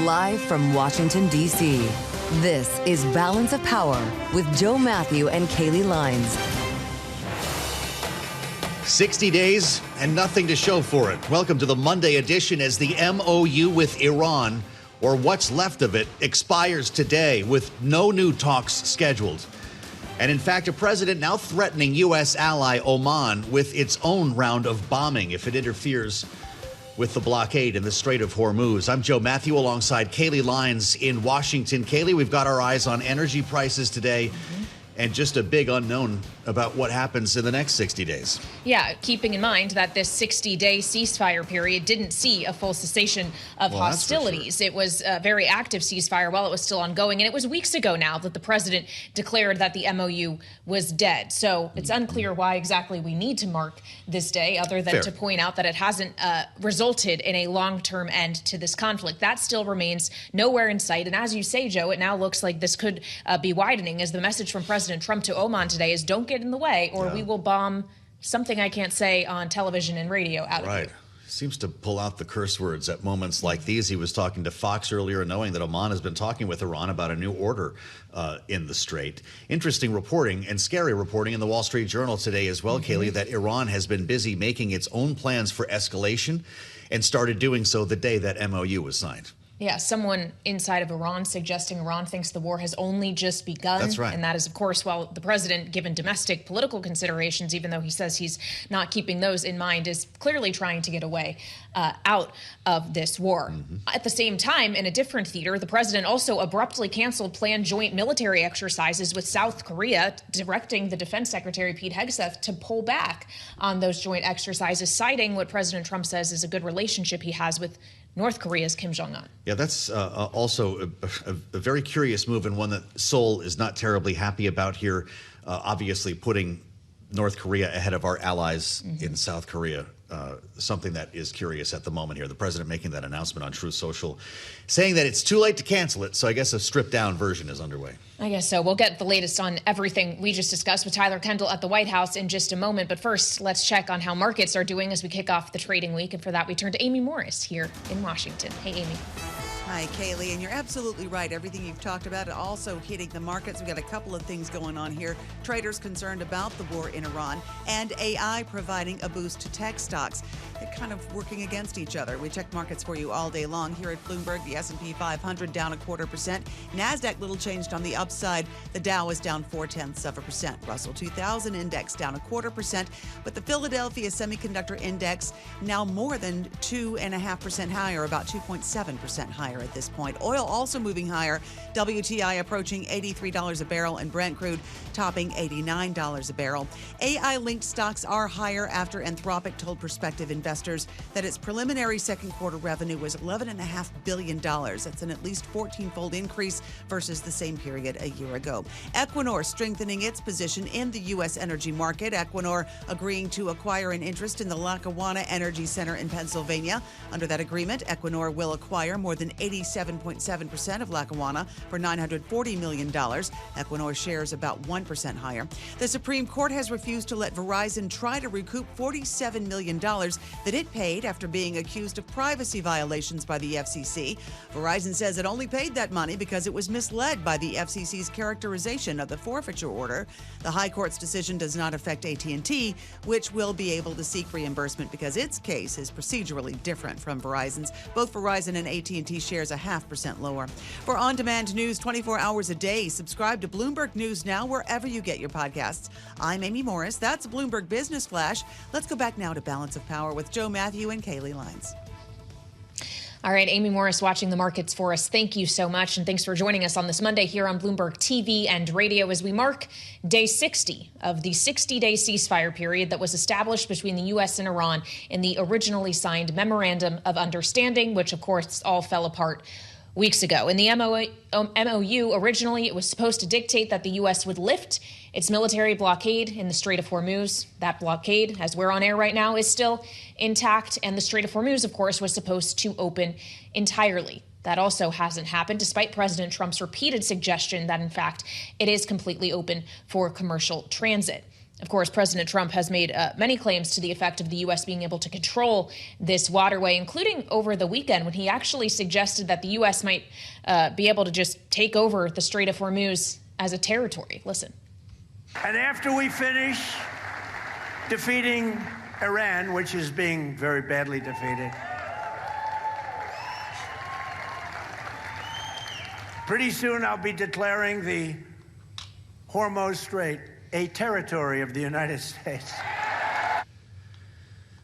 Live from Washington, D.C., this is Balance of Power with Joe Mathieu and Kailey Leinz. 60 days and nothing to show for it. Welcome to the Monday edition as the MOU with Iran, or what's left of it, expires today with no new talks scheduled. And in fact, a president now threatening U.S. ally Oman with its own round of bombing if it interferes with the blockade in the Strait of Hormuz. I'm Joe Mathieu alongside Kailey Leinz in Washington. Kailey, we've got our eyes on energy prices today. And just a big unknown about what happens in the next 60 days. Yeah, keeping in mind that this 60-day ceasefire period didn't see a full cessation of hostilities. Sure. It was a very active ceasefire while it was still ongoing. And it was weeks ago now that the president declared that the MOU was dead. So it's unclear why exactly we need to mark this day, other than to point out that it hasn't resulted in a long-term end to this conflict. That still remains nowhere in sight. And as you say, Joe, it now looks like this could be widening, as the message from President Trump to Oman today is don't get in the way or we will bomb something I can't say on television and radio out of you. Seems to pull out the curse words at moments like these. He was talking to Fox earlier, knowing that Oman has been talking with Iran about a new order in the Strait. Interesting reporting and scary reporting in the Wall Street Journal today as well, Kailey, that Iran has been busy making its own plans for escalation and started doing so the day that MOU was signed. Yeah, someone inside of Iran suggesting Iran thinks the war has only just begun. That's right. And that is, of course, while the president, given domestic political considerations, even though he says he's not keeping those in mind, is clearly trying to get away out of this war. At the same time, in a different theater, the president also abruptly canceled planned joint military exercises with South Korea, directing the defense secretary, Pete Hegseth, to pull back on those joint exercises, citing what President Trump says is a good relationship he has with North Korea's Kim Jong-un. Yeah, that's also a very curious move, and one that Seoul is not terribly happy about here, obviously putting North Korea ahead of our allies in South Korea. Something that is curious at the moment here. The president making that announcement on Truth Social, saying that it's too late to cancel it. So I guess a stripped down version is underway. I guess so. We'll get the latest on everything we just discussed with Tyler Kendall at the White House in just a moment. But first, let's check on how markets are doing as we kick off the trading week. And for that, we turn to Amy Morris here in Washington. Hey, Amy. Hi, Kailey, and you're absolutely right. Everything you've talked about also hitting the markets. We've got a couple of things going on here. Traders concerned about the war in Iran and AI providing a boost to tech stocks. They're kind of working against each other. We check markets for you all day long here at Bloomberg. The S&P 500 down 0.25%. NASDAQ little changed on the upside. The Dow is down 0.4%. Russell 2000 index down 0.25%. But the Philadelphia Semiconductor Index now more than 2.5% higher, about 2.7% higher at this point. Oil also moving higher. WTI approaching $83 a barrel and Brent crude topping $89 a barrel. AI-linked stocks are higher after Anthropic told prospective investors that its preliminary second quarter revenue was $11.5 billion. That's an at least 14-fold increase versus the same period a year ago. Equinor strengthening its position in the U.S. energy market. Equinor agreeing to acquire an interest in the Lackawanna Energy Center in Pennsylvania. Under that agreement, Equinor will acquire more than 87.7% of Lackawanna for $940 million. Equinor shares about 1% higher. The Supreme Court has refused to let Verizon try to recoup $47 million that it paid after being accused of privacy violations by the FCC. Verizon says it only paid that money because it was misled by the FCC's characterization of the forfeiture order. The High Court's decision does not affect AT&T, which will be able to seek reimbursement because its case is procedurally different from Verizon's. Both Verizon and AT&T shares 0.5% lower. For on-demand news 24 hours a day, subscribe to Bloomberg News now wherever you get your podcasts. I'm Amy Morris. That's Bloomberg Business Flash. Let's go back now to Balance of Power with Joe Mathieu and Kailey Leinz. All right, Amy Morris watching the markets for us. Thank you so much. And thanks for joining us on this Monday here on Bloomberg TV and radio as we mark day 60 of the 60-day ceasefire period that was established between the U.S. and Iran in the originally signed Memorandum of Understanding, which, of course, all fell apart weeks ago. In the MOU, originally, it was supposed to dictate that the U.S. would lift its military blockade in the Strait of Hormuz. That blockade, as we're on air right now, is still intact. And the Strait of Hormuz, of course, was supposed to open entirely. That also hasn't happened, despite President Trump's repeated suggestion that, in fact, it is completely open for commercial transit. Of course, President Trump has made many claims to the effect of the U.S. being able to control this waterway, including over the weekend when he actually suggested that the U.S. might be able to just take over the Strait of Hormuz as a territory. Listen. And after we finish defeating Iran, which is being very badly defeated, pretty soon I'll be declaring the Hormuz Strait a territory of the United States.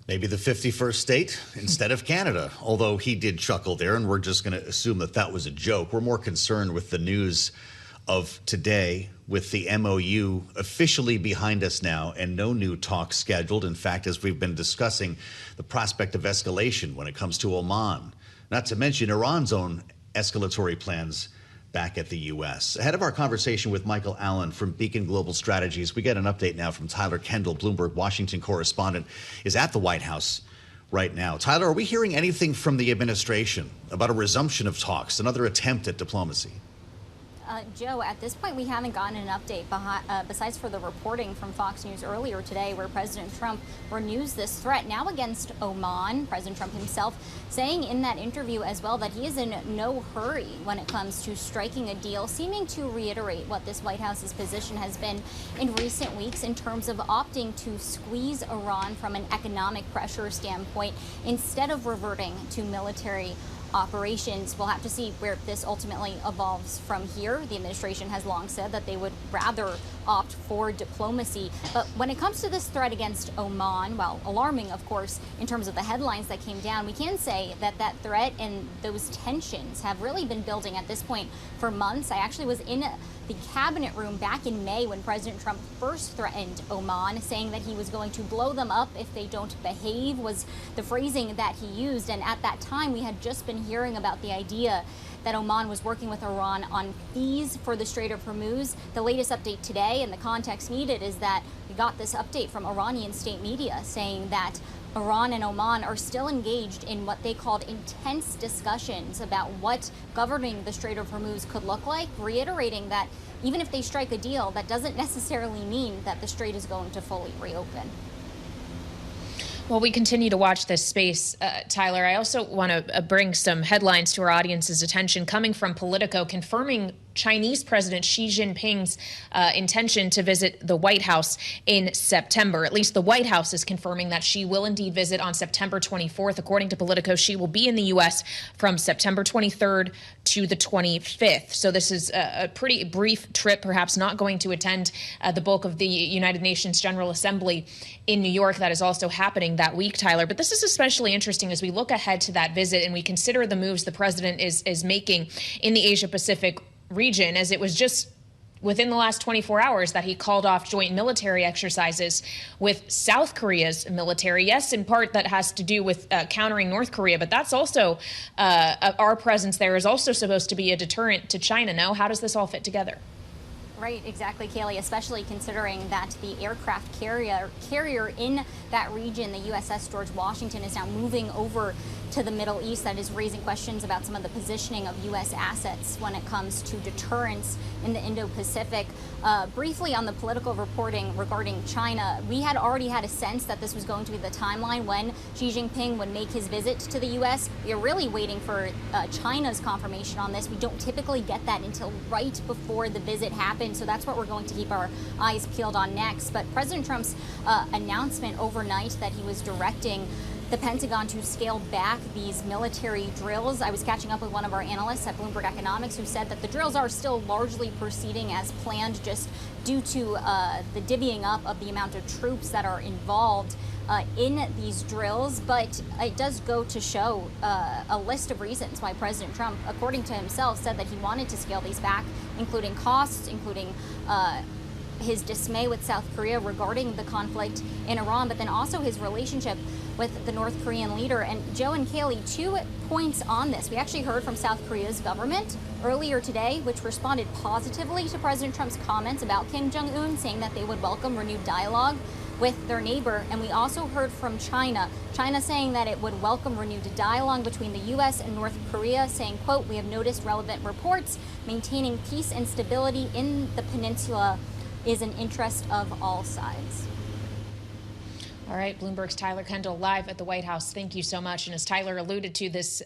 Maybe the 51st state instead of Canada, although he did chuckle there, and we're just going to assume that that was a joke. We're more concerned with the news of today, with the MOU officially behind us now and no new talks scheduled. In fact, as we've been discussing, the prospect of escalation when it comes to Oman, not to mention Iran's own escalatory plans back at the U.S. Ahead of our conversation with Michael Allen from Beacon Global Strategies, we get an update now from Tyler Kendall, Bloomberg Washington correspondent, is at the White House right now. Tyler, are we hearing anything from the administration about a resumption of talks, another attempt at diplomacy? Joe, at this point, we haven't gotten an update besides for the reporting from Fox News earlier today, where President Trump renews this threat now against Oman. President Trump himself saying in that interview as well that he is in no hurry when it comes to striking a deal, seeming to reiterate what this White House's position has been in recent weeks in terms of opting to squeeze Iran from an economic pressure standpoint instead of reverting to military operations. We'll have to see where this ultimately evolves from here. The administration has long said that they would rather opt for diplomacy. But when it comes to this threat against Oman, while alarming, of course, in terms of the headlines that came down, we can say that that threat and those tensions have really been building at this point for months. I actually was in the cabinet room back in May when President Trump first threatened Oman, saying that he was going to blow them up if they don't behave, was the phrasing that he used. And at that time, we had just been hearing about the idea that Oman was working with Iran on fees for the Strait of Hormuz. The latest update today, and the context needed, is that we got this update from Iranian state media saying that Iran and Oman are still engaged in what they called intense discussions about what governing the Strait of Hormuz could look like, reiterating that even if they strike a deal, that doesn't necessarily mean that the strait is going to fully reopen. Well, we continue to watch this space, Tyler. I also want to bring some headlines to our audience's attention coming from Politico, confirming Chinese President Xi Jinping's intention to visit the White House in September. At least the White House is confirming that she will indeed visit on September 24th. According to Politico, she will be in the U.S. from September 23rd to the 25th. So this is a pretty brief trip, perhaps not going to attend the bulk of the United Nations General Assembly in New York. That is also happening that week, Tyler. But this is especially interesting as we look ahead to that visit and we consider the moves the president is making in the Asia-Pacific region, as it was just within the last 24 hours that he called off joint military exercises with South Korea's military. Yes, in part that has to do with countering North Korea, but that's also our presence there is also supposed to be a deterrent to China. No? How does this all fit together? Right, exactly, Kailey, especially considering that the aircraft carrier in that region, the USS George Washington, is now moving over to the Middle East. That is raising questions about some of the positioning of U.S. assets when it comes to deterrence in the Indo-Pacific. Briefly on the political reporting regarding China, we had already had a sense that this was going to be the timeline when Xi Jinping would make his visit to the U.S. We are really waiting for China's confirmation on this. We don't typically get that until right before the visit happens, so that's what we're going to keep our eyes peeled on next. But President Trump's announcement overnight that he was directing the Pentagon to scale back these military drills. I was catching up with one of our analysts at Bloomberg Economics who said that the drills are still largely proceeding as planned, just due to the divvying up of the amount of troops that are involved in these drills. But it does go to show a list of reasons why President Trump, according to himself, said that he wanted to scale these back, including costs, including his dismay with South Korea regarding the conflict in Iran, but then also his relationship with the North Korean leader. And Joe and Kailey, 2 points on this. We actually heard from South Korea's government earlier today, which responded positively to President Trump's comments about Kim Jong-un, saying that they would welcome renewed dialogue with their neighbor. And we also heard from China saying that it would welcome renewed dialogue between the U.S. and North Korea, saying, quote, "We have noticed relevant reports. Maintaining peace and stability in the peninsula is an interest of all sides." All right, Bloomberg's Tyler Kendall live at the White House. Thank you so much. And as Tyler alluded to, this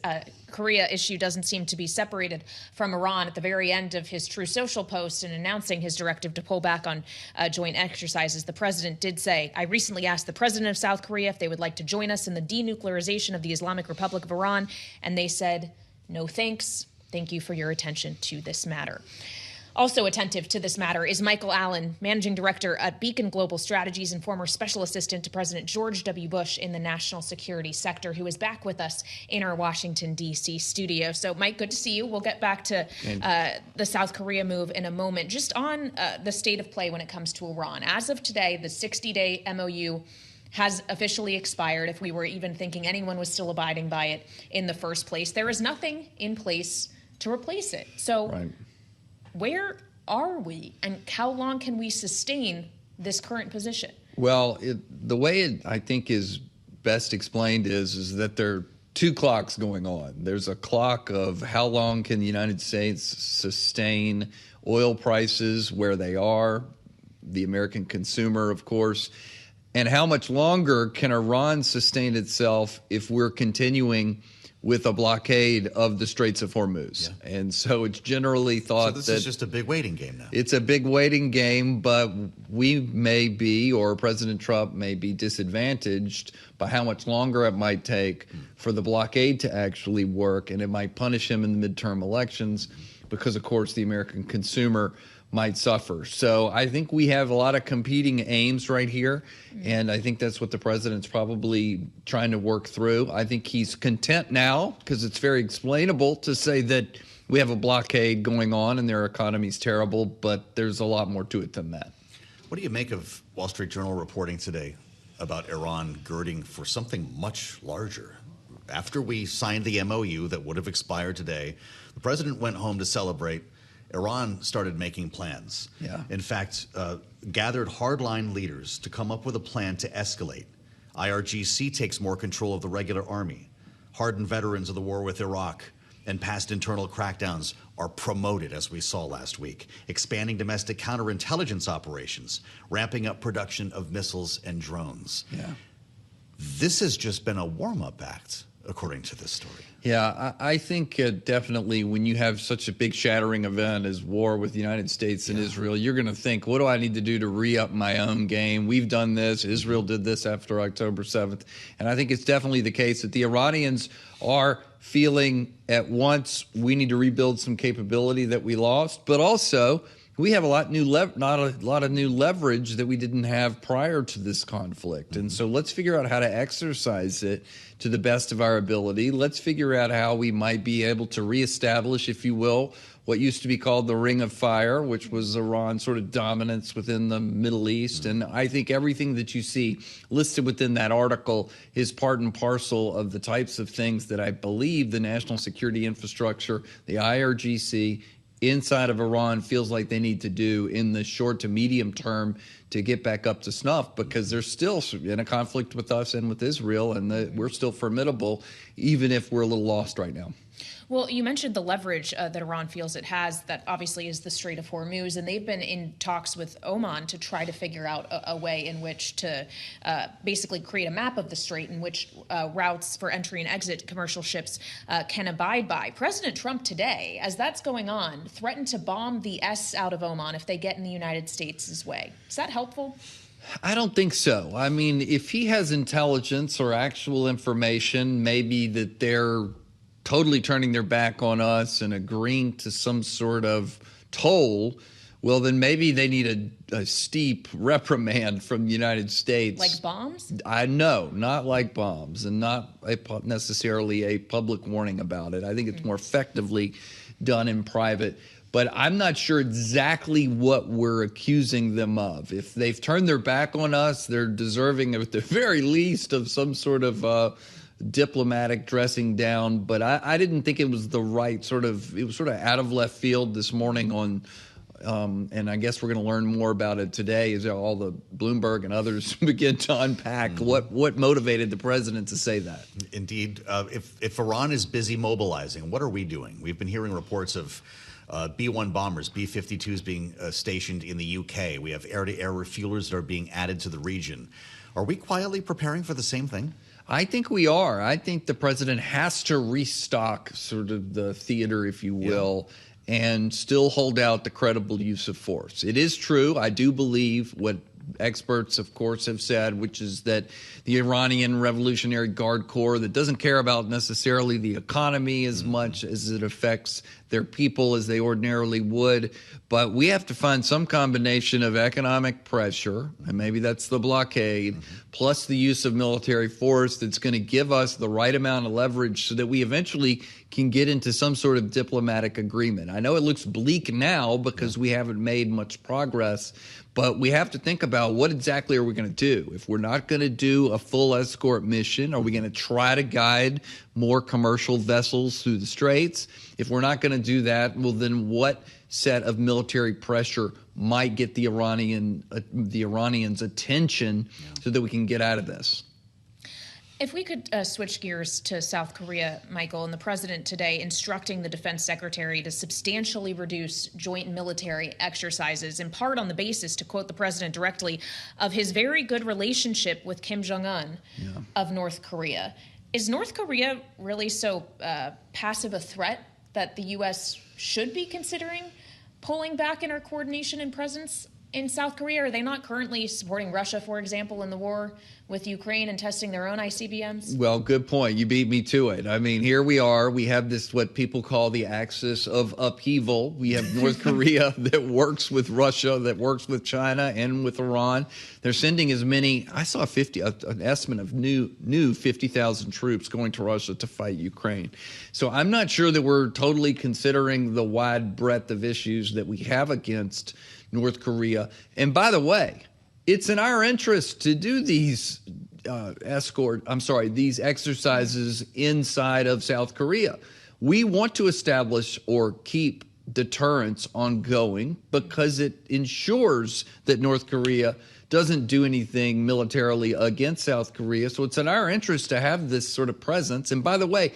Korea issue doesn't seem to be separated from Iran. At the very end of his True Social post and announcing his directive to pull back on joint exercises, the president did say, "I recently asked the president of South Korea if they would like to join us in the denuclearization of the Islamic Republic of Iran, and they said, no thanks. Thank you for your attention to this matter." Also attentive to this matter is Michael Allen, managing director at Beacon Global Strategies and former special assistant to President George W. Bush in the national security sector, who is back with us in our Washington, D.C. studio. So, Mike, good to see you. We'll get back to the South Korea move in a moment. Just on the state of play when it comes to Iran. As of today, the 60-day MOU has officially expired, if we were even thinking anyone was still abiding by it in the first place. There is nothing in place to replace it. So where are we, and how long can we sustain this current position? Well, the way it, I think, is best explained is that there are two clocks going on. There's a clock of how long can the United States sustain oil prices where they are, the American consumer, of course, and how much longer can Iran sustain itself if we're continuing with a blockade of the Straits of Hormuz. Yeah. And so it's generally thought that... So this is just a big waiting game now. It's a big waiting game, but we may be, or President Trump may be, disadvantaged by how much longer it might take for the blockade to actually work, and it might punish him in the midterm elections because, of course, the American consumer might suffer. So I think we have a lot of competing aims right here, and I think that's what the president's probably trying to work through. I think he's content now because it's very explainable to say that we have a blockade going on and their economy's terrible, but there's a lot more to it than that. What do you make of Wall Street Journal reporting today about Iran girding for something much larger? After we signed the MOU that would have expired today, the president went home to celebrate. Iran started making plans. Yeah. In fact, gathered hardline leaders to come up with a plan to escalate. IRGC takes more control of the regular army. Hardened veterans of the war with Iraq and past internal crackdowns are promoted, as we saw last week, expanding domestic counterintelligence operations, ramping up production of missiles and drones. Yeah. This has just been a warm-up act, according to this story. Yeah, I think definitely when you have such a big shattering event as war with the United States and Israel, you're going to think, what do I need to do to re-up my own game? We've done this. Israel did this after October 7th. And I think it's definitely the case that the Iranians are feeling at once we need to rebuild some capability that we lost, but also we have a lot of new leverage that we didn't have prior to this conflict. And so let's figure out how to exercise it to the best of our ability. Let's figure out how we might be able to reestablish, if you will, what used to be called the Ring of Fire, which was Iran's sort of dominance within the Middle East. And I think everything that you see listed within that article is part and parcel of the types of things that I believe the national security infrastructure, the IRGC, inside of Iran feels like they need to do in the short to medium term to get back up to snuff, because they're still in a conflict with us and with Israel, and we're still formidable, even if we're a little lost right now. Well, you mentioned the leverage that Iran feels it has, that obviously is the Strait of Hormuz, and they've been in talks with Oman to try to figure out a way in which to basically create a map of the strait in which routes for entry and exit commercial ships can abide by. President Trump today, as that's going on, threatened to bomb the S out of Oman if they get in the United States' way. Is that helpful? I don't think so. I mean, if he has intelligence or actual information, maybe that they're totally turning their back on us and agreeing to some sort of toll, well, then maybe they need a steep reprimand from the United States. Like bombs? No, not like bombs, and not necessarily a public warning about it. I think it's more effectively done in private. But I'm not sure exactly what we're accusing them of. If they've turned their back on us, they're deserving, at the very least, of some sort of diplomatic dressing down. But I didn't think it was the right it was sort of out of left field this morning on, and I guess we're going to learn more about it today as all the Bloomberg and others begin to unpack what motivated the president to say that. Indeed. If Iran is busy mobilizing, what are we doing? We've been hearing reports of B-1 bombers, B-52s being stationed in the UK. We have air-to-air refuelers that are being added to the region. Are we quietly preparing for the same thing? I think we are. I think the president has to restock sort of the theater, if you will, and still hold out the credible use of force. It is true. I do believe what experts, of course, have said, which is that the Iranian Revolutionary Guard Corps that doesn't care about necessarily the economy as much as it affects their people as they ordinarily would. But we have to find some combination of economic pressure, and maybe that's the blockade, plus the use of military force that's going to give us the right amount of leverage so that we eventually can get into some sort of diplomatic agreement. I know it looks bleak now because we haven't made much progress, but we have to think about what exactly are we going to do? If we're not going to do a full escort mission, are we going to try to guide more commercial vessels through the Straits? If we're not going to do that, well, then what set of military pressure might get the Iranians' attention so that we can get out of this? If we could switch gears to South Korea, Michael, and the president today instructing the defense secretary to substantially reduce joint military exercises, in part on the basis, to quote the president directly, of his very good relationship with Kim Jong-un of North Korea. Is North Korea really so passive a threat that the U.S. should be considering pulling back in our coordination and presence in South Korea? Are they not currently supporting Russia, for example, in the war with Ukraine and testing their own ICBMs? Well, good point. You beat me to it. I mean, here we are. We have this, what people call the axis of upheaval. We have North Korea that works with Russia, that works with China and with Iran. They're sending as many, I saw an estimate of new 50,000 troops going to Russia to fight Ukraine. So I'm not sure that we're totally considering the wide breadth of issues that we have against North Korea. And by the way, it's in our interest to do these these exercises inside of South Korea. We want to establish or keep deterrence ongoing because it ensures that North Korea doesn't do anything militarily against South Korea. So it's in our interest to have this sort of presence. And by the way,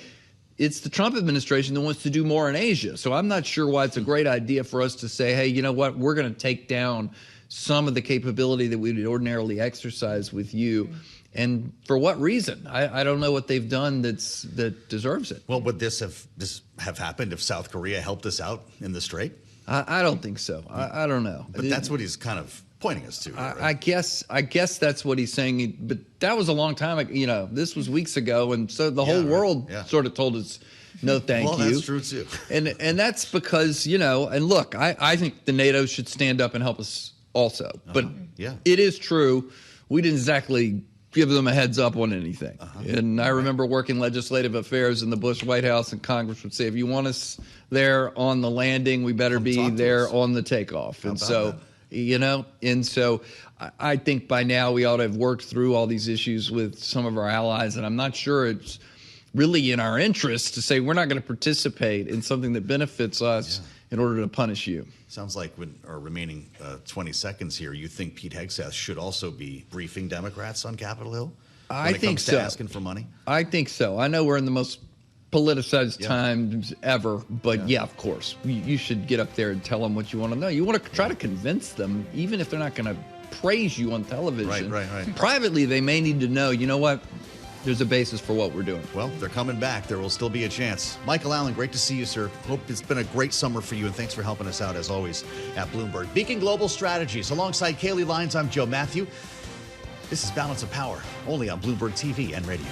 it's the Trump administration that wants to do more in Asia. So I'm not sure why it's a great idea for us to say, hey, you know what, we're going to take down some of the capability that we would ordinarily exercise with you. And for what reason? I don't know what they've done that deserves it. Well, would this have happened if South Korea helped us out in the Strait? I don't think so. I don't know. But that's what he's kind of pointing us to. Right? I guess that's what he's saying. But that was a long time ago. You know, this was weeks ago, and so the whole world sort of told us, no, thank you. Well, that's true too. and that's because, you know, and look, I think the NATO should stand up and help us also. But it is true, we didn't exactly give them a heads up on anything. And I remember working legislative affairs in the Bush White House, and Congress would say, if you want us there on the landing, we better be there on the takeoff. And so, you know, and so I think by now we ought to have worked through all these issues with some of our allies, and I'm not sure it's really in our interest to say we're not going to participate in something that benefits us in order to punish you. Sounds like with our remaining 20 seconds here, you think Pete Hegseth should also be briefing Democrats on Capitol Hill when it comes to asking for money? I think so. I know we're in the most politicized times ever, but yeah, of course. You should get up there and tell them what you want to know. You want to try to convince them, even if they're not going to praise you on television. Right. Privately, they may need to know, you know what? There's a basis for what we're doing. Well, they're coming back. There will still be a chance. Michael Allen, great to see you, sir. Hope it's been a great summer for you, and thanks for helping us out, as always, at Bloomberg. Beacon Global Strategies. Alongside Kailey, Leinz, I'm Joe Mathieu. This is Balance of Power, only on Bloomberg TV and radio.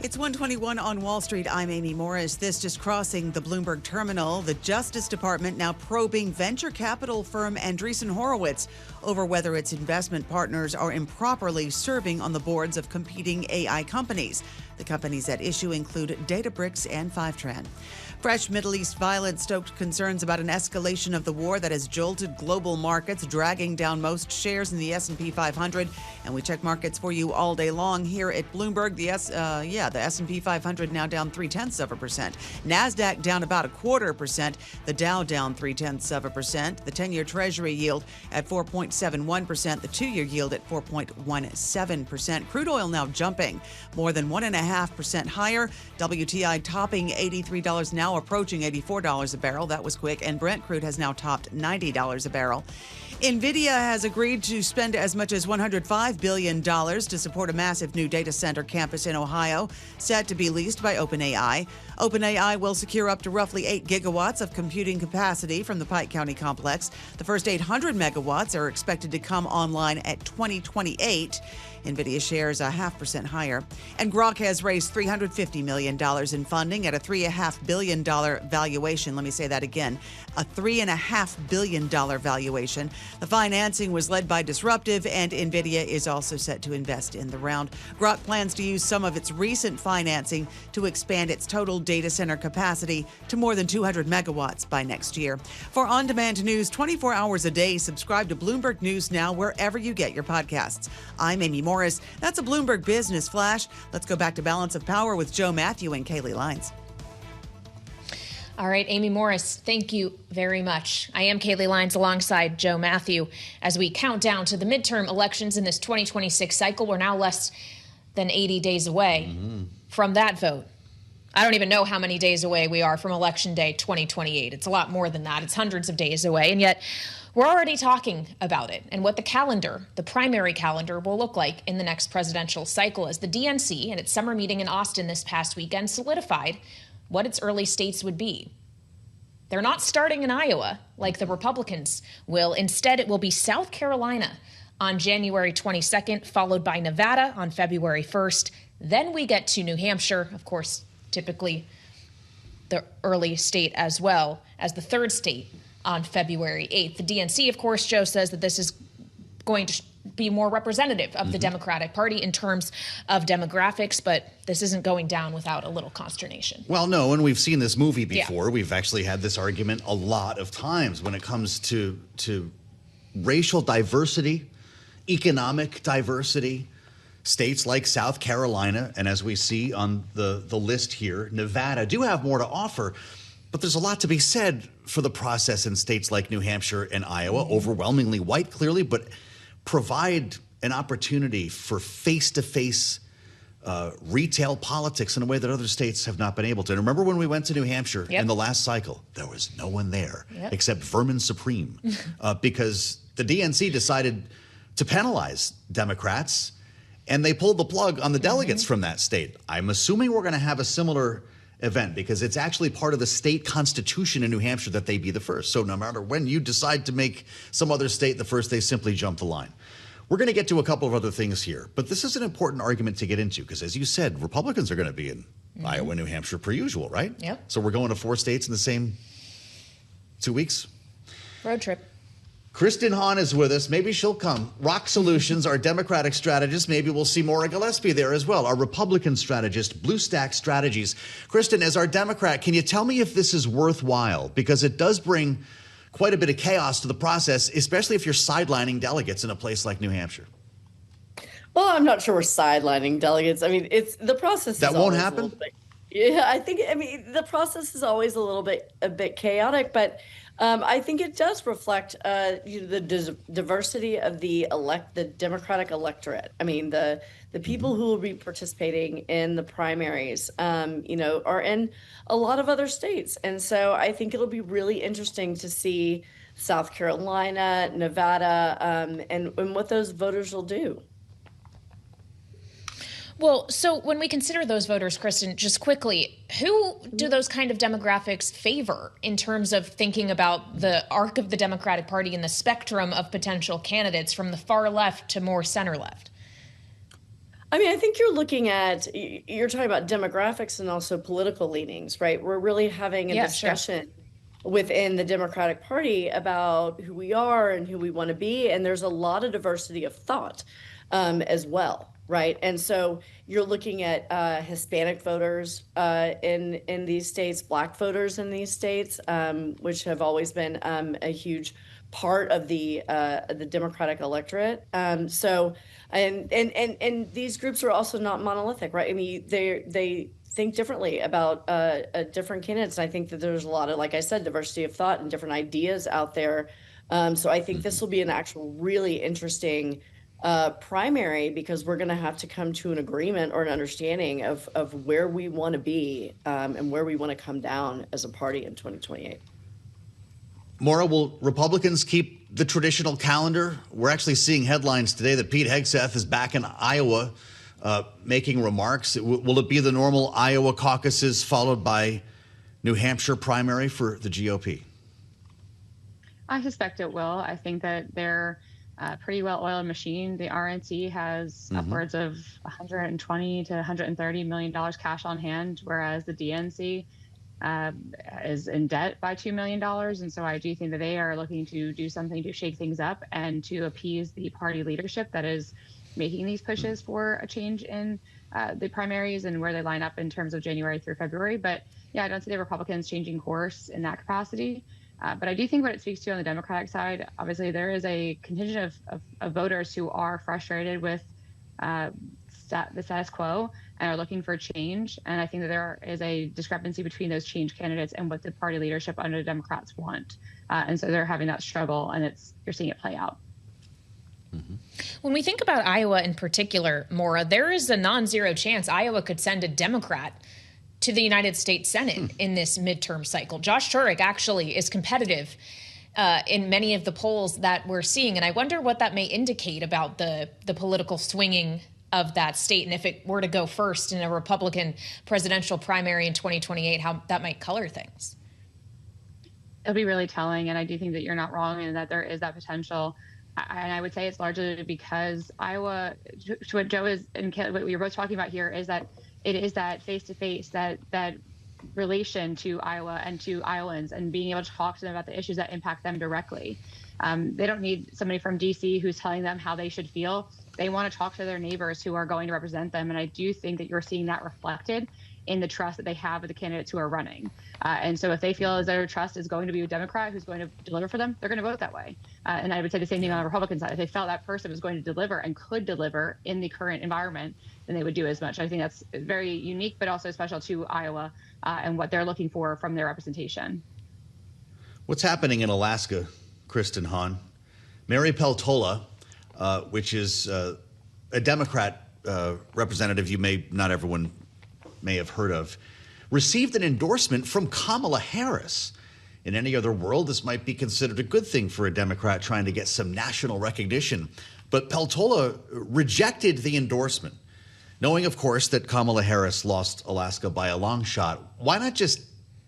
It's 1:21 on Wall Street. I'm Amy Morris. This just crossing the Bloomberg terminal. The Justice Department now probing venture capital firm Andreessen Horowitz over whether its investment partners are improperly serving on the boards of competing AI companies. The companies at issue include Databricks and Fivetran. Fresh Middle East violence stoked concerns about an escalation of the war that has jolted global markets, dragging down most shares in the S&P 500. And we check markets for you all day long here at Bloomberg. The S&P 500 now down 0.3%. NASDAQ down about 0.25%. The Dow down 0.3%. The 10-year Treasury yield at 4.71%. The 2-year yield at 4.17%. Crude oil now jumping more than 1.5% higher. WTI topping $83 an hour. now approaching $84 a barrel. That was quick. And Brent crude has now topped $90 a barrel. NVIDIA has agreed to spend as much as $105 billion to support a massive new data center campus in Ohio, set to be leased by OpenAI. OpenAI will secure up to roughly 8 gigawatts of computing capacity from the Pike County complex. The first 800 megawatts are expected to come online at 2028. NVIDIA shares 0.5% higher. And Rokk has raised $350 million in funding at a $3.5 billion valuation. Let me say that again, a $3.5 billion valuation. The financing was led by Disruptive, and NVIDIA is also set to invest in the round. Rokk plans to use some of its recent financing to expand its total data center capacity to more than 200 megawatts by next year. For on-demand news 24 hours a day, subscribe to Bloomberg News Now wherever you get your podcasts. I'm Amy Morris. That's a Bloomberg Business Flash. Let's go back to Balance of Power with Joe Mathieu and Kailey Leinz. All right, Amy Morris, thank you very much. I am Kailey Leinz alongside Joe Mathieu as we count down to the midterm elections in this 2026 cycle. We're now less than 80 days away from that vote. I don't even know how many days away we are from Election Day 2028. It's a lot more than that. It's hundreds of days away. And yet we're already talking about it and what the calendar, the primary calendar, will look like in the next presidential cycle, as the DNC and its summer meeting in Austin this past weekend solidified what its early states would be. They're not starting in Iowa like the Republicans will. Instead, it will be South Carolina on January 22nd, followed by Nevada on February 1st. Then we get to New Hampshire, of course, typically the early state as well as the third state on February 8th. The DNC, of course, Joe, says that this is going to be more representative of the Democratic Party in terms of demographics, but this isn't going down without a little consternation. Well, no, and we've seen this movie before. Yeah. We've actually had this argument a lot of times when it comes to racial diversity, economic diversity. States like South Carolina, and as we see on the list here, Nevada, do have more to offer. But there's a lot to be said for the process in states like New Hampshire and Iowa, overwhelmingly white, clearly, but provide an opportunity for face-to-face retail politics in a way that other states have not been able to. And remember when we went to New Hampshire in the last cycle, there was no one there except Vermin Supreme because the DNC decided to penalize Democrats, and they pulled the plug on the delegates from that state. I'm assuming we're going to have a similar event because it's actually part of the state constitution in New Hampshire that they be the first. So no matter when you decide to make some other state the first, they simply jump the line. We're going to get to a couple of other things here, but this is an important argument to get into because, as you said, Republicans are going to be in Iowa and New Hampshire per usual, right? Yep. So we're going to 4 states in the same 2 weeks. Road trip. Kristen Hawn is with us. Maybe she'll come. Rokk Solutions, our Democratic strategist. Maybe we'll see Maura Gillespie there as well, our Republican strategist, Bluestack Strategies. Kristen, as our Democrat, can you tell me if this is worthwhile? Because it does bring quite a bit of chaos to the process, especially if you're sidelining delegates in a place like New Hampshire. Well, I'm not sure we're sidelining delegates. I mean, it's the process. That won't happen? Yeah, I mean, the process is always a bit chaotic, but I think it does reflect the diversity of the Democratic electorate. I mean, the people who will be participating in the primaries, are in a lot of other states. And so I think it'll be really interesting to see South Carolina, Nevada, and what those voters will do. Well, so when we consider those voters, Kristen, just quickly, who do those kind of demographics favor in terms of thinking about the arc of the Democratic Party and the spectrum of potential candidates from the far left to more center left? I mean, I think you're talking about demographics and also political leanings, right? We're really having a discussion within the Democratic Party about who we are and who we want to be. And there's a lot of diversity of thought as well. Right. And so you're looking at Hispanic voters in these states, Black voters in these states, which have always been a huge part of the Democratic electorate. And these groups are also not monolithic. Right. I mean, they think differently about different candidates. And I think that there's a lot of, like I said, diversity of thought and different ideas out there. So I think this will be an actual really interesting primary, because we're going to have to come to an agreement or an understanding of where we want to be and where we want to come down as a party in 2028. Maura, will Republicans keep the traditional calendar? We're actually seeing headlines today that Pete Hegseth is back in Iowa making remarks. Will it be the normal Iowa caucuses followed by New Hampshire primary for the GOP? I suspect it will. I think that they're a pretty well-oiled machine. The RNC has upwards of $120 to $130 million cash on hand, whereas the DNC is in debt by $2 million. And so I do think that they are looking to do something to shake things up and to appease the party leadership that is making these pushes for a change in the primaries and where they line up in terms of January through February. But yeah, I don't see the Republicans changing course in that capacity. But I do think what it speaks to on the Democratic side, obviously there is a contingent of voters who are frustrated with the status quo and are looking for change. And I think that there is a discrepancy between those change candidates and what the party leadership under the Democrats want. And so they're having that struggle, and you're seeing it play out. When we think about Iowa in particular, Maura, there is a non-zero chance Iowa could send a Democrat to the United States Senate in this midterm cycle. Josh Turek actually is competitive in many of the polls that we're seeing. And I wonder what that may indicate about the political swinging of that state. And if it were to go first in a Republican presidential primary in 2028, how that might color things. It'll be really telling. And I do think that you're not wrong and that there is that potential. And I would say it's largely because Iowa, what Joe is and what we were both talking about here is that it is that face-to-face, that relation to Iowa and to Iowans and being able to talk to them about the issues that impact them directly. They don't need somebody from D.C. who's telling them how they should feel. They want to talk to their neighbors who are going to represent them. And I do think that you're seeing that reflected in the trust that they have with the candidates who are running. And so if they feel as their trust is going to be a Democrat who's going to deliver for them, they're going to vote that way. And I would say the same thing on the Republican side. If they felt that person was going to deliver and could deliver in the current environment, then they would do as much. I think that's very unique, but also special to Iowa and what they're looking for from their representation. What's happening in Alaska, Kristen, Hawn? Mary Peltola, which is a Democrat representative not everyone may have heard of, received an endorsement from Kamala Harris. In any other world, this might be considered a good thing for a Democrat trying to get some national recognition. But Peltola rejected the endorsement, knowing, of course, that Kamala Harris lost Alaska by a long shot. Why not just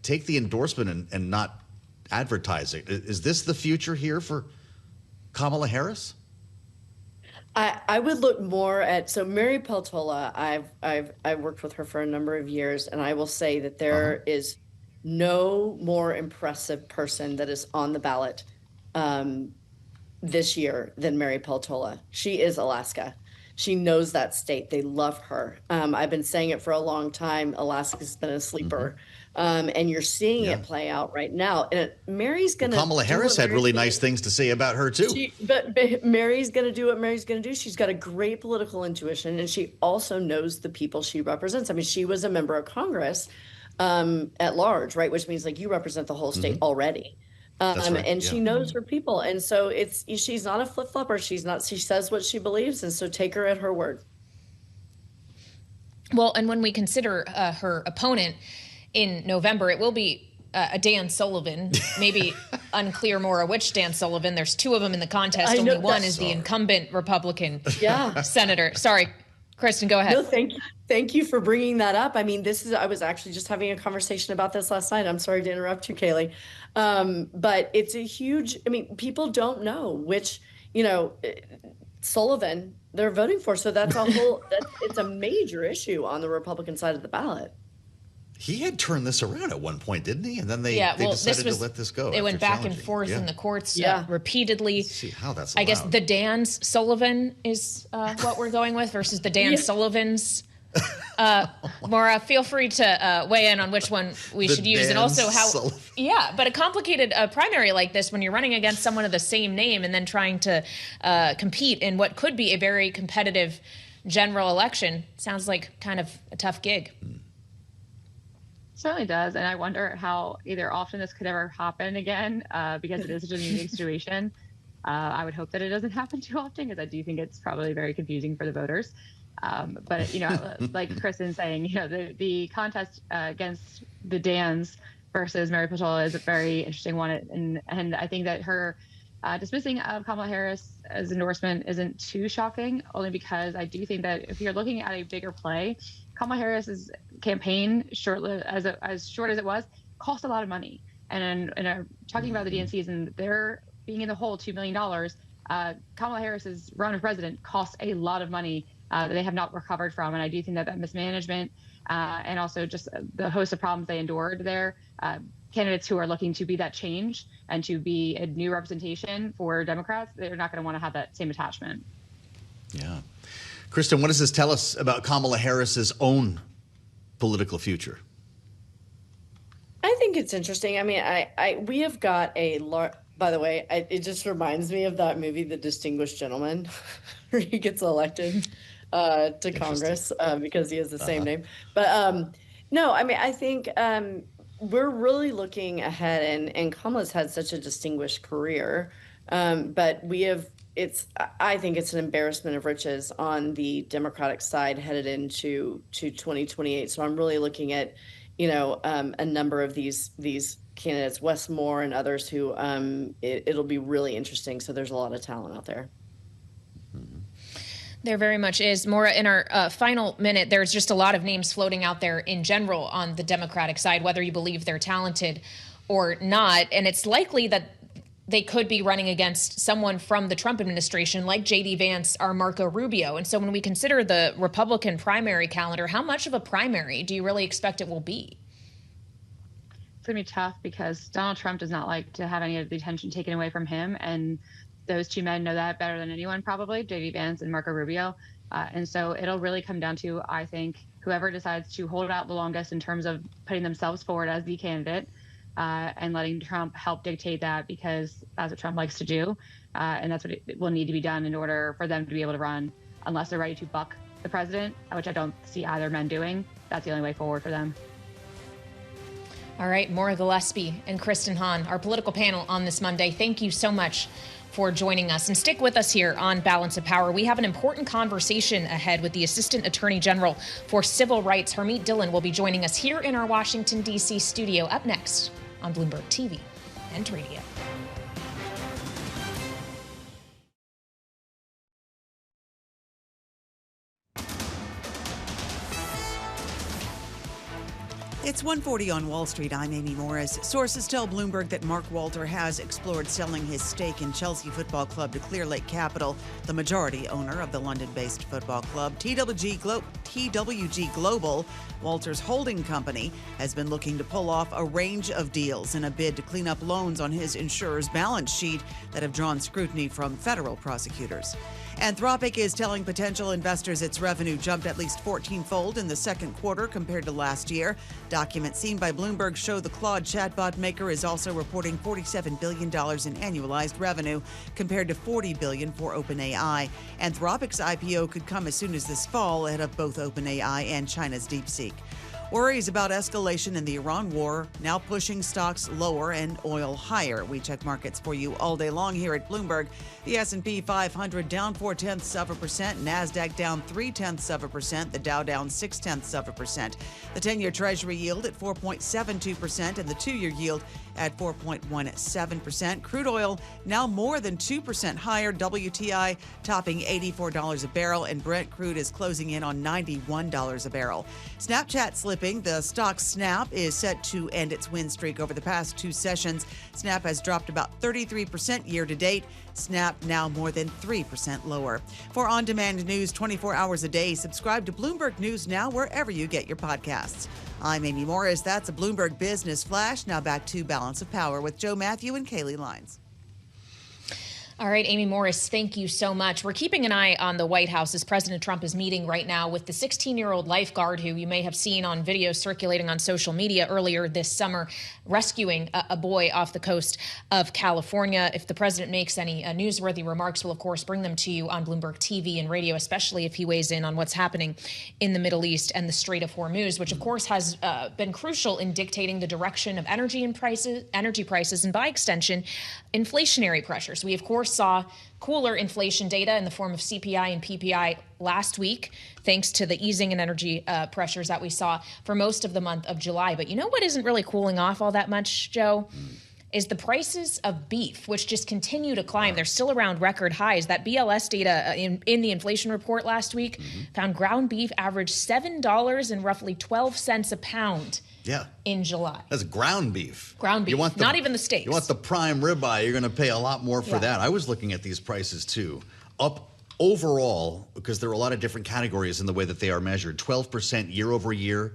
take the endorsement and not advertise it? Is this the future here for Kamala Harris? I would look more at, so Mary Peltola, I've worked with her for a number of years, and I will say that there is no more impressive person that is on the ballot this year than Mary Peltola. She is Alaska. She knows that state. They love her. I've been saying it for a long time. Alaska's been a sleeper. And you're seeing it play out right now. And Mary's going to... Kamala Harris had really nice things to say about her, too. But Mary's going to do what Mary's going to do. She's got a great political intuition, and she also knows the people she represents. I mean, she was a member of Congress at large, right? Which means, like, you represent the whole state already. That's right. And she knows her people. And so she's not a flip-flopper. She says what she believes, and so take her at her word. Well, and when we consider her opponent in November, it will be a Dan Sullivan, maybe unclear more which Dan Sullivan. There's two of them in the contest. Only one is the incumbent Republican senator. Sorry, Kristen, go ahead. No, thank you for bringing that up. I mean, I was actually just having a conversation about this last night. I'm sorry to interrupt you, Kailey. But it's a huge, people don't know which, Sullivan they're voting for. So that's it's a major issue on the Republican side of the ballot. He had turned this around at one point, didn't he? And then they decided to let this go. It went back and forth in the courts repeatedly. Let's see how that's allowed. I guess the Dan's Sullivan is what we're going with versus the Dan Sullivans. Maura, feel free to weigh in on which one we should use, and also how. But a complicated primary like this, when you're running against someone of the same name and then trying to compete in what could be a very competitive general election, sounds like kind of a tough gig. Certainly does, and I wonder how either often this could ever happen again because it is such a unique situation. I would hope that it doesn't happen too often, because I do think it's probably very confusing for the voters. But, like Kristen's saying, the contest against the Dans versus Mary Peltola is a very interesting one. And I think that her dismissing of Kamala Harris's endorsement isn't too shocking, only because I do think that if you're looking at a bigger play, Kamala Harris's campaign, as short as it was, cost a lot of money. And talking about the DNCs and they're being in the hole $2 million, Kamala Harris's run for president cost a lot of money that they have not recovered from. And I do think that mismanagement and also just the host of problems they endured there, candidates who are looking to be that change and to be a new representation for Democrats, they're not going to want to have that same attachment. Yeah. Kristen, what does this tell us about Kamala Harris's own political future? I think it's interesting. I mean, we have got a lot. By the way, it just reminds me of that movie, The Distinguished Gentleman, where he gets elected to Congress because he has the same name. But no, I mean, I think we're really looking ahead, and Kamala's had such a distinguished career, but I think it's an embarrassment of riches on the Democratic side headed into 2028. So I'm really looking at, a number of these candidates, Wes Moore and others, who it'll be really interesting. So there's a lot of talent out there. There very much is. Maura, in our final minute, there's just a lot of names floating out there in general on the Democratic side, whether you believe they're talented or not. And it's likely that they could be running against someone from the Trump administration like J.D. Vance or Marco Rubio. And so when we consider the Republican primary calendar, how much of a primary do you really expect it will be? It's going to be tough because Donald Trump does not like to have any of the attention taken away from him. And those two men know that better than anyone, probably, J.D. Vance and Marco Rubio. And so it'll really come down to, I think, whoever decides to hold out the longest in terms of putting themselves forward as the candidate and letting Trump help dictate that, because that's what Trump likes to do. And that's what it will need to be done in order for them to be able to run, unless they're ready to buck the president, which I don't see either men doing. That's the only way forward for them. All right, Maura Gillespie and Kristen Hawn, our political panel on this Monday. Thank you so much for joining us. And stick with us here on Balance of Power. We have an important conversation ahead with the Assistant Attorney General for Civil Rights, Harmeet Dhillon, will be joining us here in our Washington, D.C. studio up next on Bloomberg TV and radio. It's 1:40 on Wall Street. I'm Amy Morris. Sources tell Bloomberg that Mark Walter has explored selling his stake in Chelsea Football Club to Clear Lake Capital, the majority owner of the London-based football club. TWG Global, Walter's holding company, has been looking to pull off a range of deals in a bid to clean up loans on his insurer's balance sheet that have drawn scrutiny from federal prosecutors. Anthropic is telling potential investors its revenue jumped at least 14-fold in the second quarter compared to last year. Documents seen by Bloomberg show the Claude chatbot maker is also reporting $47 billion in annualized revenue compared to $40 billion for OpenAI. Anthropic's IPO could come as soon as this fall ahead of both OpenAI and China's DeepSeek. Worries about escalation in the Iran war now pushing stocks lower and oil higher. We check markets for you all day long here at Bloomberg. The S&P 500 down 0.4%, NASDAQ down 0.3%, the Dow down 0.6%. The 10-year Treasury yield at 4.72% and the 2-year yield at 4.17%. Crude oil now more than 2% higher. WTI topping $84 a barrel, and Brent crude is closing in on $91 a barrel. Snapchat slipping. The stock Snap is set to end its win streak over the past two sessions. Snap has dropped about 33% year to date. Snap now more than 3% lower. For on-demand news 24 hours a day, subscribe to Bloomberg News Now wherever you get your podcasts. I'm Amy Morris. That's a Bloomberg Business Flash. Now back to Balance of Power with Joe Mathieu and Kailey Leinz. All right, Amy Morris, thank you so much. We're keeping an eye on the White House as President Trump is meeting right now with the 16-year-old lifeguard who you may have seen on videos circulating on social media earlier this summer, rescuing a boy off the coast of California. If the president makes any newsworthy remarks, we'll, of course, bring them to you on Bloomberg TV and radio, especially if he weighs in on what's happening in the Middle East and the Strait of Hormuz, which, of course, has been crucial in dictating the direction of energy prices and, by extension, inflationary pressures. We, of course, course, saw cooler inflation data in the form of CPI and PPI last week, thanks to the easing in energy pressures that we saw for most of the month of July. But you know what isn't really cooling off all that much, Joe? Is the prices of beef, which just continue to climb. They're still around record highs. That BLS data in the inflation report last week found ground beef averaged $7 and roughly 12 cents a pound in July. That's ground beef. Ground beef, not even the steaks. You want the prime ribeye, you're going to pay a lot more for that. I was looking at these prices too. Up overall, because there are a lot of different categories in the way that they are measured, 12% year over year,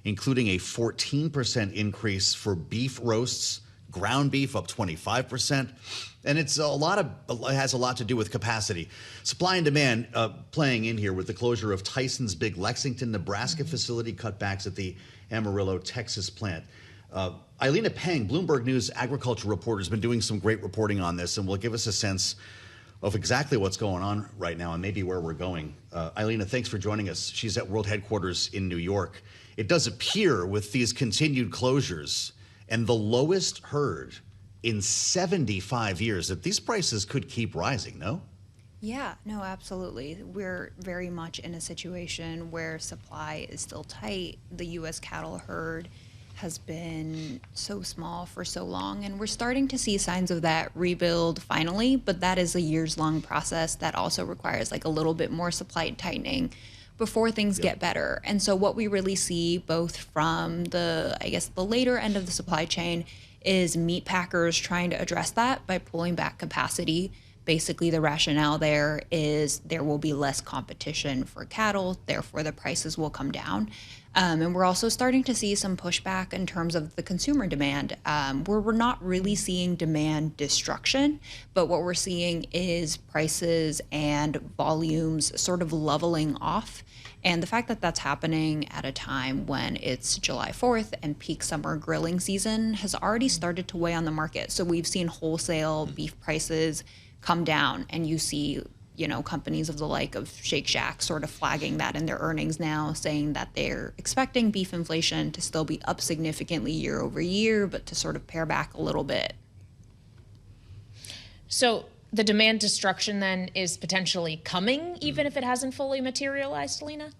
including a 14% increase for beef roasts. Ground beef up 25%, and it has a lot to do with capacity. Supply and demand playing in here with the closure of Tyson's big Lexington, Nebraska facility, cutbacks at the Amarillo, Texas plant. Eilina Peng, Bloomberg News agriculture reporter, has been doing some great reporting on this and will give us a sense of exactly what's going on right now and maybe where we're going. Eilina, thanks for joining us. She's at World Headquarters in New York. It does appear with these continued closures and the lowest herd in 75 years that these prices could keep rising, no? Yeah, no, absolutely. We're very much in a situation where supply is still tight. The U.S. cattle herd has been so small for so long, and we're starting to see signs of that rebuild finally, but that is a years-long process that also requires like a little bit more supply tightening before things get better. And so what we really see both from the later end of the supply chain is meat packers trying to address that by pulling back capacity. Basically, the rationale there is there will be less competition for cattle, therefore the prices will come down. And we're also starting to see some pushback in terms of the consumer demand, where we're not really seeing demand destruction, but what we're seeing is prices and volumes sort of leveling off. And the fact that that's happening at a time when it's July 4th and peak summer grilling season has already started to weigh on the market. So we've seen wholesale beef prices come down, and you see, companies of the like of Shake Shack sort of flagging that in their earnings now, saying that they're expecting beef inflation to still be up significantly year over year, but to sort of pare back a little bit. So the demand destruction then is potentially coming, even if it hasn't fully materialized, Lena?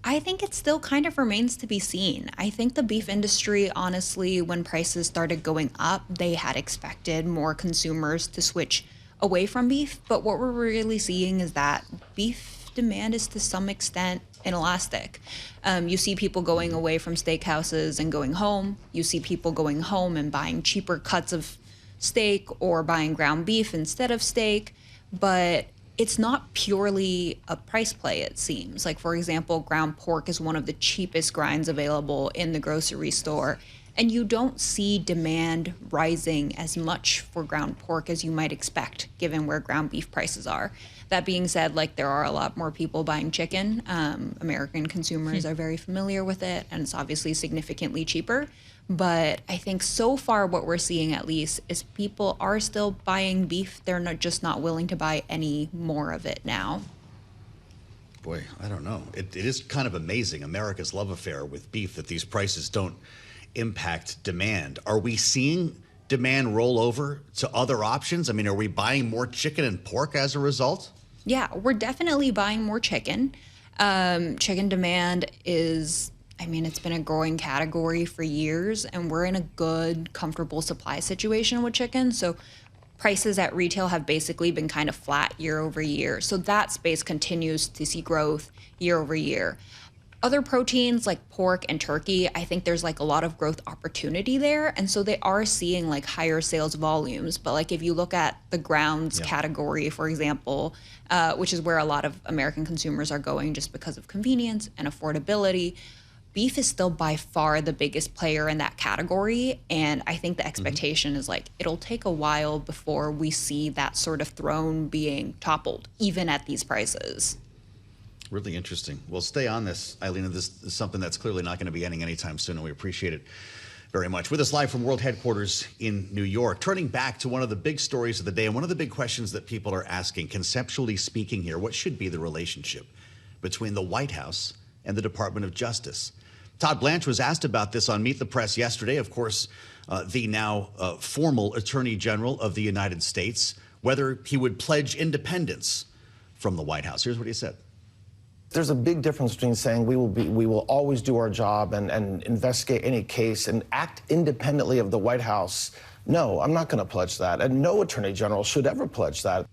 I think it still kind of remains to be seen. I think the beef industry, honestly, when prices started going up, they had expected more consumers to switch away from beef. But what we're really seeing is that beef demand is to some extent inelastic. You see people going away from steakhouses and going home. You see people going home and buying cheaper cuts of steak or buying ground beef instead of steak, but it's not purely a price play, it seems. Like, for example, ground pork is one of the cheapest grinds available in the grocery store, and you don't see demand rising as much for ground pork as you might expect, given where ground beef prices are. That being said, like, there are a lot more people buying chicken. American consumers are very familiar with it, and it's obviously significantly cheaper. But I think so far what we're seeing, at least, is people are still buying beef. They're just not willing to buy any more of it now. Boy, I don't know. It is kind of amazing, America's love affair with beef, that these prices don't impact demand. Are we seeing demand roll over to other options? I mean, are we buying more chicken and pork as a result? Yeah, we're definitely buying more chicken. Chicken demand is, it's been a growing category for years, and we're in a good, comfortable supply situation with chicken. So prices at retail have basically been kind of flat year over year. So that space continues to see growth year over year. Other proteins like pork and turkey, I think there's like a lot of growth opportunity there. And so they are seeing like higher sales volumes. But like if you look at the grounds category, for example, which is where a lot of American consumers are going just because of convenience and affordability, beef is still by far the biggest player in that category. And I think the expectation is like, it'll take a while before we see that sort of throne being toppled, even at these prices. Really interesting. Well, stay on this, Eilina. This is something that's clearly not going to be ending anytime soon, and we appreciate it very much. With us live from World Headquarters in New York, turning back to one of the big stories of the day and one of the big questions that people are asking, conceptually speaking here, what should be the relationship between the White House and the Department of Justice? Todd Blanche was asked about this on Meet the Press yesterday. Of course, the now formal Attorney General of the United States whether he would pledge independence from the White House. Here's what he said. There's a big difference between saying we will always do our job and investigate any case and act independently of the White House. No, I'm not going to pledge that, and no attorney general should ever pledge that.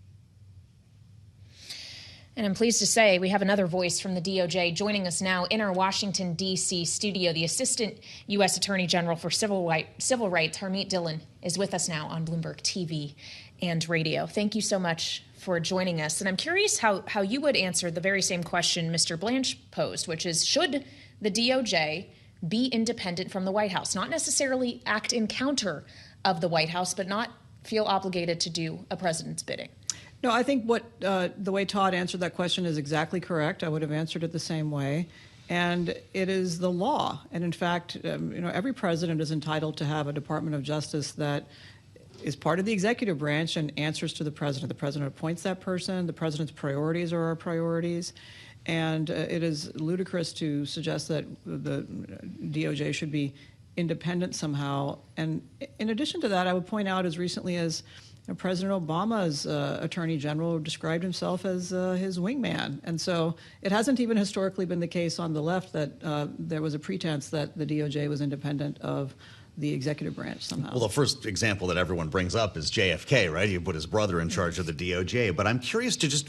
And I'm pleased to say we have another voice from the DOJ joining us now in our Washington, D.C. studio. The Assistant U.S. Attorney General for Civil Rights, Harmeet Dhillon, is with us now on Bloomberg TV and radio. Thank you so much for joining us. And I'm curious how you would answer the very same question Mr. Blanche posed, which is, should the DOJ be independent from the White House? Not necessarily act in counter of the White House, but not feel obligated to do a president's bidding. No, I think the way Todd answered that question is exactly correct. I would have answered it the same way. And it is the law. And in fact, every president is entitled to have a Department of Justice that is part of the executive branch and answers to the president. The president appoints that person. The president's priorities are our priorities. And it is ludicrous to suggest that the DOJ should be independent somehow. And in addition to that, I would point out as recently as President Obama's Attorney General described himself as his wingman. And so it hasn't even historically been the case on the left that there was a pretense that the DOJ was independent of the executive branch somehow. Well, the first example that everyone brings up is JFK, right? He put his brother in charge of the DOJ. But I'm curious to just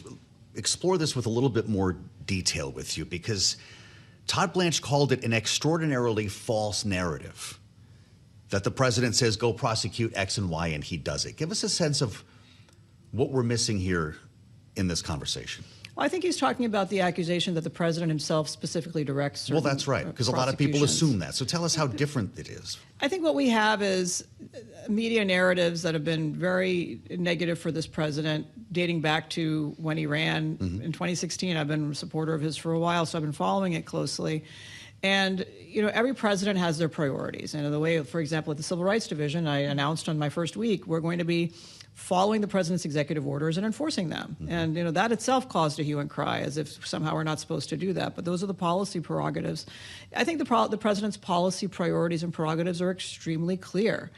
explore this with a little bit more detail with you, because Todd Blanche called it an extraordinarily false narrative that the president says, go prosecute X and Y, and he does it. Give us a sense of what we're missing here in this conversation. Well, I think he's talking about the accusation that the president himself specifically directs certain Well, that's right, because a lot of people assume that. So tell us how different it is. I think what we have is media narratives that have been very negative for this president, dating back to when he ran in 2016. I've been a supporter of his for a while, so I've been following it closely. And, every president has their priorities. And the way, for example, at the Civil Rights Division, I announced on my first week, we're going to be following the president's executive orders and enforcing them. And, that itself caused a hue and cry, as if somehow we're not supposed to do that. But those are the policy prerogatives. I think the president's policy priorities and prerogatives are extremely clear.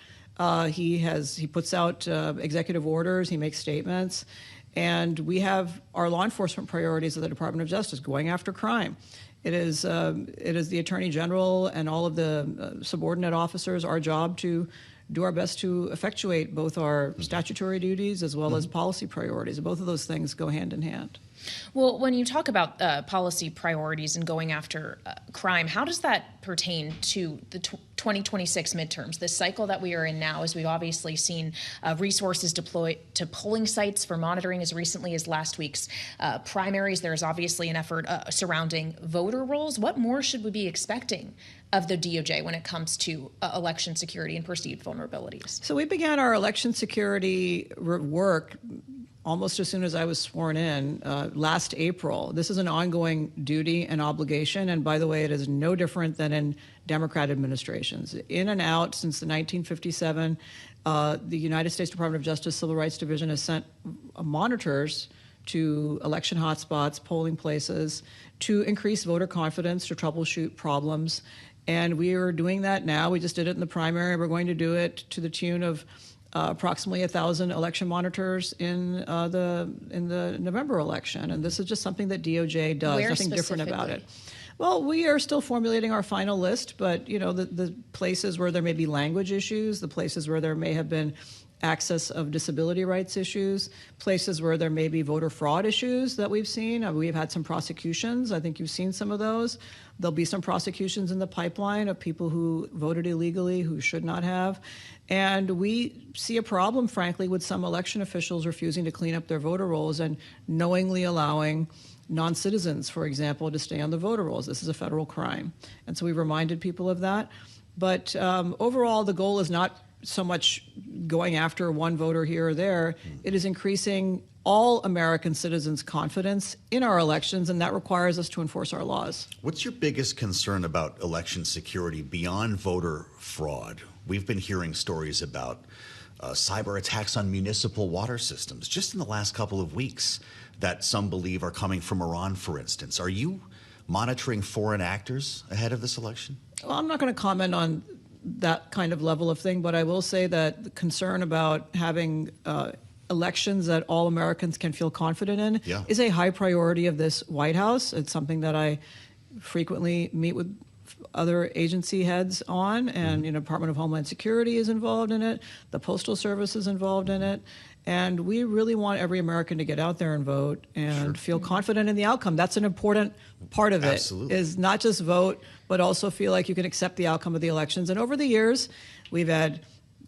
He puts out executive orders, he makes statements, and we have our law enforcement priorities of the Department of Justice going after crime. It is the Attorney General and all of the subordinate officers, our job to do our best to effectuate both our statutory duties as well as policy priorities. Both of those things go hand in hand. Well, when you talk about policy priorities and going after crime, how does that pertain to the 2026 midterms, this cycle that we are in now, as we've obviously seen resources deployed to polling sites for monitoring as recently as last week's primaries? There is obviously an effort surrounding voter rolls. What more should we be expecting of the DOJ when it comes to election security and perceived vulnerabilities? So we began our election security work almost as soon as I was sworn in last April. This is an ongoing duty and obligation. And by the way, it is no different than in Democrat administrations. In and out since the 1957, the United States Department of Justice Civil Rights Division has sent monitors to election hotspots, polling places, to increase voter confidence, to troubleshoot problems. And we are doing that now. We just did it in the primary. We're going to do it to the tune of approximately 1,000 election monitors in the November election. And this is just something that DOJ does, Where nothing different about it. Well, we are still formulating our final list, but the places where there may be language issues, the places where there may have been access of disability rights issues, places where there may be voter fraud issues that we've seen. We've had some prosecutions. I think you've seen some of those. There'll be some prosecutions in the pipeline of people who voted illegally, who should not have. And we see a problem, frankly, with some election officials refusing to clean up their voter rolls and knowingly allowing non-citizens, for example, to stay on the voter rolls. This is a federal crime. And so we've reminded people of that. But overall, the goal is not so much going after one voter here or there. It is increasing all American citizens' confidence in our elections, and that requires us to enforce our laws. What's your biggest concern about election security beyond voter fraud? We've been hearing stories about cyber attacks on municipal water systems just in the last couple of weeks that some believe are coming from Iran, for instance. Are you monitoring foreign actors ahead of this election? Well, I'm not going to comment on that kind of level of thing, but I will say that the concern about having elections that all Americans can feel confident in is a high priority of this White House. It's something that I frequently meet with other agency heads on, and Department of Homeland Security is involved in it. The Postal Service is involved in it. And we really want every American to get out there and vote and feel confident in the outcome. That's an important part of it, is not just vote, but also feel like you can accept the outcome of the elections. And over the years, we've had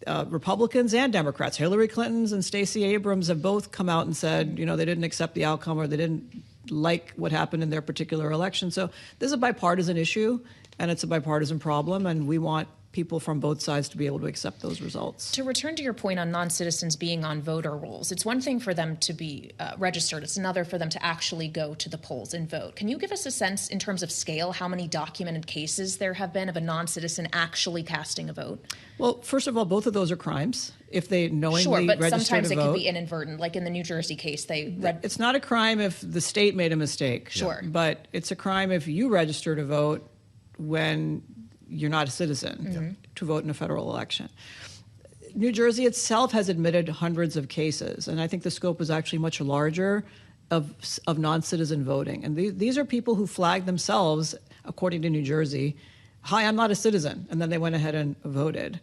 Republicans and Democrats. Hillary Clinton and Stacey Abrams have both come out and said, they didn't accept the outcome or they didn't like what happened in their particular election. So this is a bipartisan issue, and it's a bipartisan problem, and we want people from both sides to be able to accept those results. To return to your point on non-citizens being on voter rolls, it's one thing for them to be registered. It's another for them to actually go to the polls and vote. Can you give us a sense in terms of scale, how many documented cases there have been of a non-citizen actually casting a vote? Well, first of all, both of those are crimes. If they knowingly register to vote. Sure, but sometimes it can be inadvertent. Like in the New Jersey case, It's not a crime if the state made a mistake. Sure. But it's a crime if you register to vote when you're not a citizen to vote in a federal election. New Jersey itself has admitted hundreds of cases, and I think the scope is actually much larger of non-citizen voting. And these are people who flagged themselves, according to New Jersey, hi, I'm not a citizen, and then they went ahead and voted.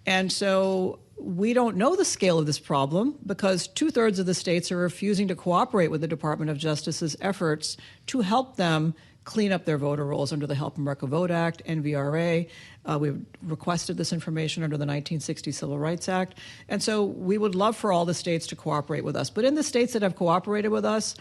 And so we don't know the scale of this problem because 2/3 of the states are refusing to cooperate with the Department of Justice's efforts to help them clean up their voter rolls under the Help America Vote Act, NVRA. We've requested this information under the 1960 Civil Rights Act. And so we would love for all the states to cooperate with us. But in the states that have cooperated with us,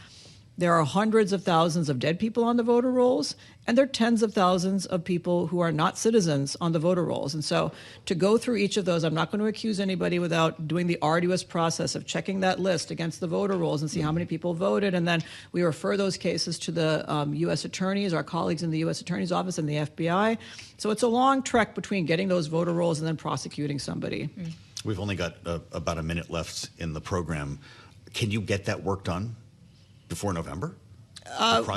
there are hundreds of thousands of dead people on the voter rolls, and there are tens of thousands of people who are not citizens on the voter rolls. And so to go through each of those, I'm not going to accuse anybody without doing the arduous process of checking that list against the voter rolls and see how many people voted. And then we refer those cases to the U.S. attorneys, our colleagues in the U.S. Attorney's Office and the FBI. So it's a long trek between getting those voter rolls and then prosecuting somebody. We've only got about a minute left in the program. Can you get that work done before November?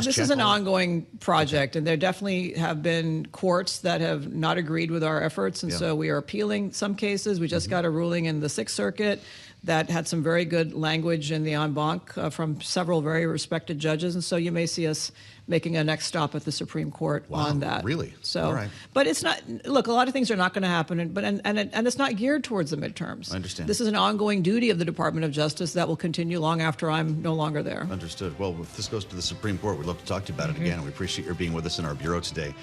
This is an ongoing project, and there definitely have been courts that have not agreed with our efforts, and so we are appealing some cases. We just got a ruling in the Sixth Circuit that had some very good language in the en banc from several very respected judges, and so you may see us making a next stop at the Supreme Court on that. Really? So, all right. But it's not. Look, a lot of things are not going to happen, and it's not geared towards the midterms. I understand. This is an ongoing duty of the Department of Justice that will continue long after I'm no longer there. Understood. Well, if this goes to the Supreme Court, we'd love to talk to you about it again. And we appreciate your being with us in our bureau today.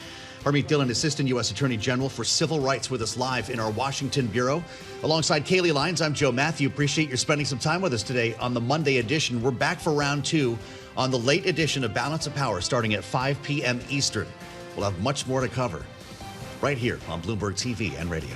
Harmeet, Dhillon, Assistant U.S. Attorney General for Civil Rights, with us live in our Washington bureau. Alongside Kailey, Leinz, I'm Joe Mathieu. Appreciate your spending some time with us today on the Monday edition. We're back for round two on the late edition of Balance of Power starting at 5 p.m. Eastern. We'll have much more to cover right here on Bloomberg TV and radio.